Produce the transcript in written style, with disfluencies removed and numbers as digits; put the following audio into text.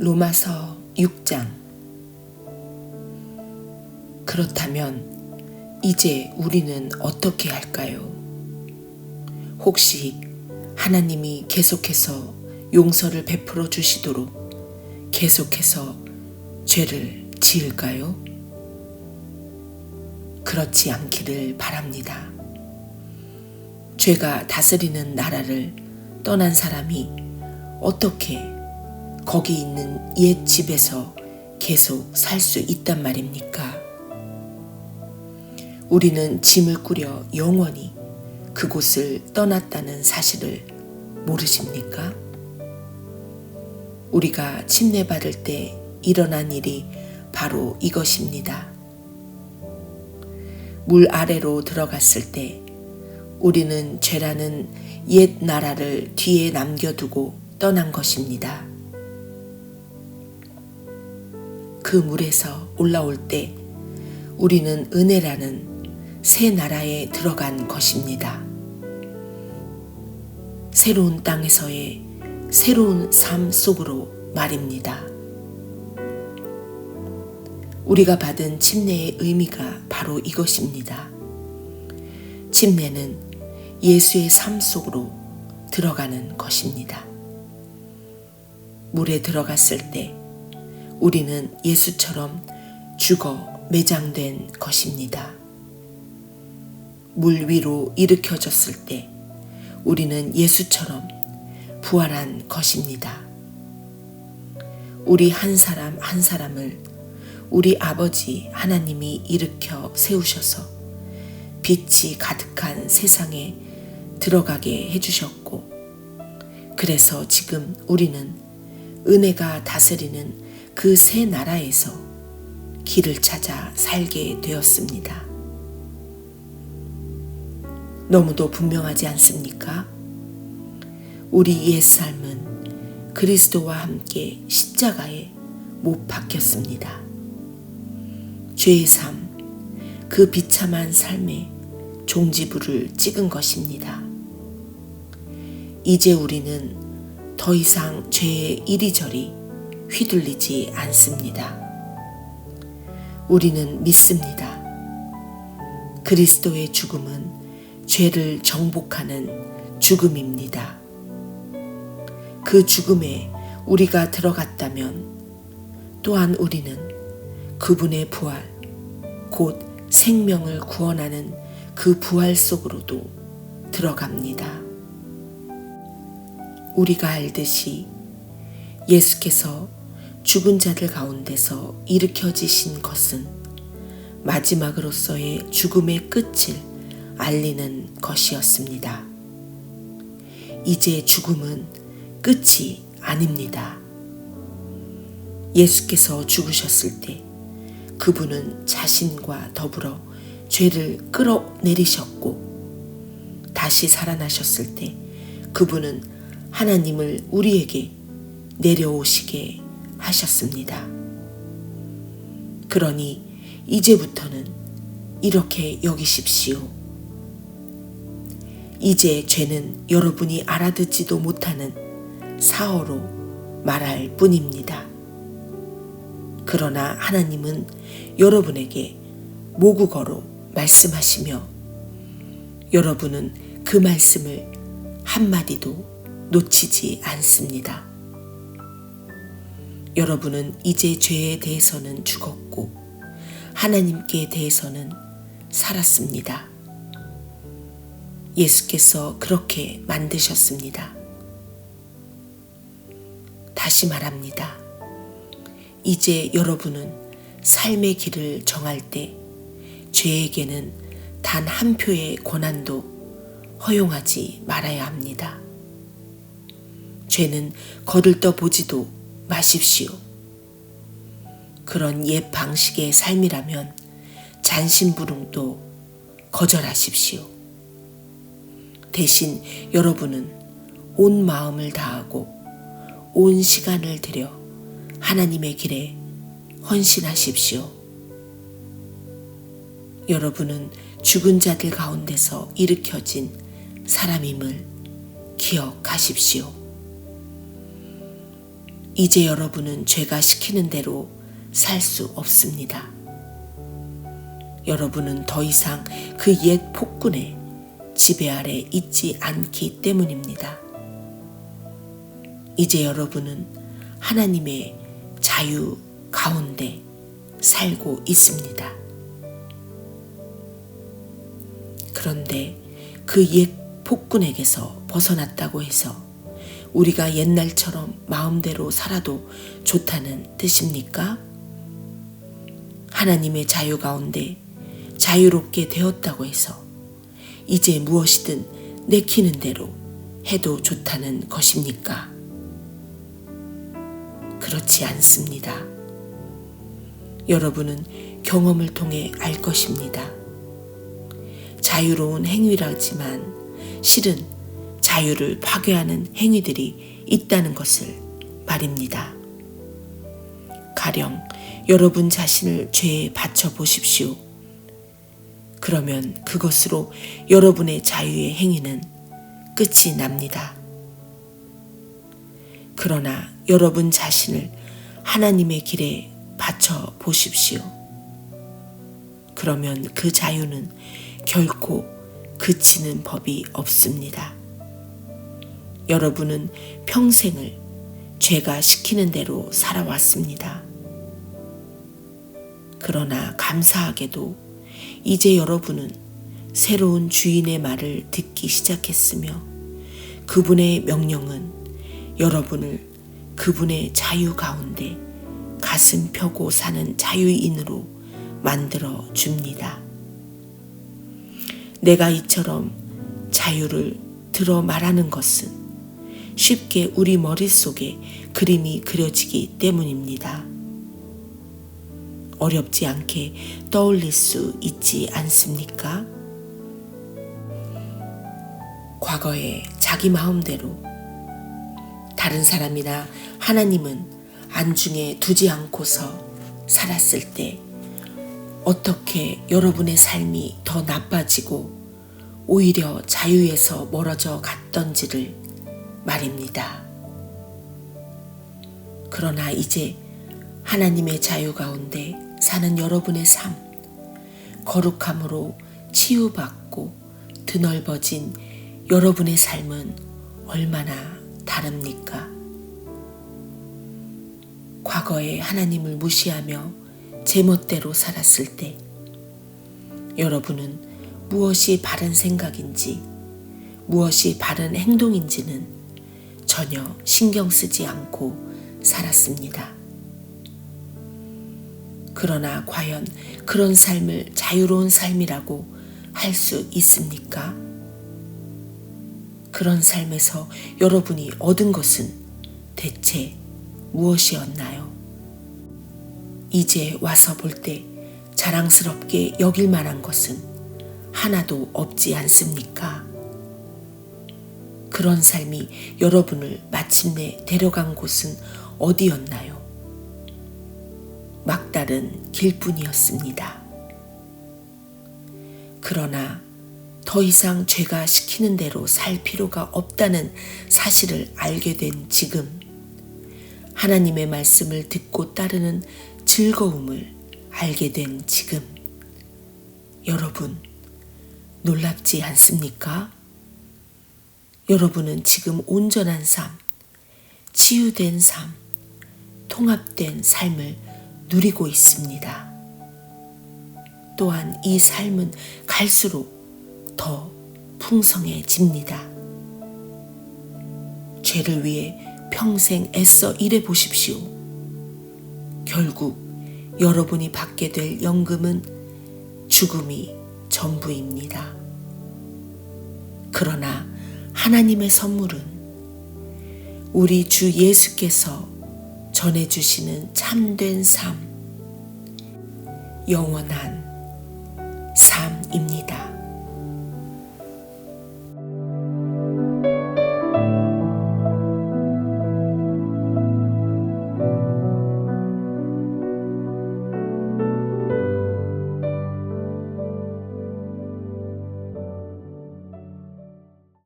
로마서 6장. 그렇다면 이제 우리는 어떻게 할까요? 혹시 하나님이 계속해서 용서를 베풀어 주시도록 계속해서 죄를 지을까요? 그렇지 않기를 바랍니다. 죄가 다스리는 나라를 떠난 사람이 어떻게 거기 있는 옛 집에서 계속 살 수 있단 말입니까? 우리는 짐을 꾸려 영원히 그곳을 떠났다는 사실을 모르십니까? 우리가 침례받을 때 일어난 일이 바로 이것입니다. 물 아래로 들어갔을 때 우리는 죄라는 옛 나라를 뒤에 남겨두고 떠난 것입니다. 그 물에서 올라올 때 우리는 은혜라는 새 나라에 들어간 것입니다. 새로운 땅에서의 새로운 삶 속으로 말입니다. 우리가 받은 침례의 의미가 바로 이것입니다. 침례는 예수의 삶 속으로 들어가는 것입니다. 물에 들어갔을 때 우리는 예수처럼 죽어 매장된 것입니다. 물 위로 일으켜졌을 때 우리는 예수처럼 부활한 것입니다. 우리 한 사람 한 사람을 우리 아버지 하나님이 일으켜 세우셔서 빛이 가득한 세상에 들어가게 해주셨고, 그래서 지금 우리는 은혜가 다스리는 그 새 나라에서 길을 찾아 살게 되었습니다. 너무도 분명하지 않습니까? 우리 옛삶은 그리스도와 함께 십자가에 못 박혔습니다. 죄의 삶, 그 비참한 삶에 종지부를 찍은 것입니다. 이제 우리는 더 이상 죄의 이리저리 휘둘리지 않습니다. 우리는 믿습니다. 그리스도의 죽음은 죄를 정복하는 죽음입니다. 그 죽음에 우리가 들어갔다면 또한 우리는 그분의 부활, 곧 생명을 구원하는 그 부활 속으로도 들어갑니다. 우리가 알듯이 예수께서 죽은 자들 가운데서 일으켜지신 것은 마지막으로서의 죽음의 끝을 알리는 것이었습니다. 이제 죽음은 끝이 아닙니다. 예수께서 죽으셨을 때 그분은 자신과 더불어 죄를 끌어내리셨고, 다시 살아나셨을 때 그분은 하나님을 우리에게 내려오시게 하셨습니다. 그러니 이제부터는 이렇게 여기십시오. 이제 죄는 여러분이 알아듣지도 못하는 사어로 말할 뿐입니다. 그러나 하나님은 여러분에게 모국어로 말씀하시며 여러분은 그 말씀을 한마디도 놓치지 않습니다. 여러분은 이제 죄에 대해서는 죽었고 하나님께 대해서는 살았습니다. 예수께서 그렇게 만드셨습니다. 다시 말합니다. 이제 여러분은 삶의 길을 정할 때 죄에게는 단 한 표의 권한도 허용하지 말아야 합니다. 죄는 거들떠 보지도 마십시오. 그런 옛 방식의 삶이라면 잔심부름도 거절하십시오. 대신 여러분은 온 마음을 다하고 온 시간을 들여 하나님의 길에 헌신하십시오. 여러분은 죽은 자들 가운데서 일으켜진 사람임을 기억하십시오. 이제 여러분은 죄가 시키는 대로 살 수 없습니다. 여러분은 더 이상 그 옛 폭군의 지배 아래 있지 않기 때문입니다. 이제 여러분은 하나님의 자유 가운데 살고 있습니다. 그런데 그 옛 폭군에게서 벗어났다고 해서 우리가 옛날처럼 마음대로 살아도 좋다는 뜻입니까? 하나님의 자유 가운데 자유롭게 되었다고 해서 이제 무엇이든 내키는 대로 해도 좋다는 것입니까? 그렇지 않습니다. 여러분은 경험을 통해 알 것입니다. 자유로운 행위라지만 실은 자유를 파괴하는 행위들이 있다는 것을 말입니다. 가령 여러분 자신을 죄에 바쳐 보십시오. 그러면 그것으로 여러분의 자유의 행위는 끝이 납니다. 그러나 여러분 자신을 하나님의 길에 바쳐 보십시오. 그러면 그 자유는 결코 그치는 법이 없습니다. 여러분은 평생을 죄가 시키는 대로 살아왔습니다. 그러나 감사하게도 이제 여러분은 새로운 주인의 말을 듣기 시작했으며 그분의 명령은 여러분을 그분의 자유 가운데 가슴 펴고 사는 자유인으로 만들어 줍니다. 내가 이처럼 자유를 들어 말하는 것은 쉽게 우리 머릿속에 그림이 그려지기 때문입니다. 어렵지 않게 떠올릴 수 있지 않습니까? 과거에 자기 마음대로 다른 사람이나 하나님은 안중에 두지 않고서 살았을 때 어떻게 여러분의 삶이 더 나빠지고 오히려 자유에서 멀어져 갔던지를 말입니다. 그러나 이제 하나님의 자유 가운데 사는 여러분의 삶, 거룩함으로 치유받고 드넓어진 여러분의 삶은 얼마나 다릅니까? 과거에 하나님을 무시하며 제멋대로 살았을 때 여러분은 무엇이 바른 생각인지 무엇이 바른 행동인지는 전혀 신경 쓰지 않고 살았습니다. 그러나 과연 그런 삶을 자유로운 삶이라고 할 수 있습니까? 그런 삶에서 여러분이 얻은 것은 대체 무엇이었나요? 이제 와서 볼 때 자랑스럽게 여길 만한 것은 하나도 없지 않습니까? 그런 삶이 여러분을 마침내 데려간 곳은 어디였나요? 막다른 길뿐이었습니다. 그러나 더 이상 죄가 시키는 대로 살 필요가 없다는 사실을 알게 된 지금, 하나님의 말씀을 듣고 따르는 즐거움을 알게 된 지금, 여러분 놀랍지 않습니까? 여러분은 지금 온전한 삶, 치유된 삶, 통합된 삶을 누리고 있습니다. 또한 이 삶은 갈수록 더 풍성해집니다. 죄를 위해 평생 애써 일해 보십시오. 결국 여러분이 받게 될 연금은 죽음이 전부입니다. 그러나 하나님의 선물은 우리 주 예수께서 전해주시는 참된 삶, 영원한 삶입니다.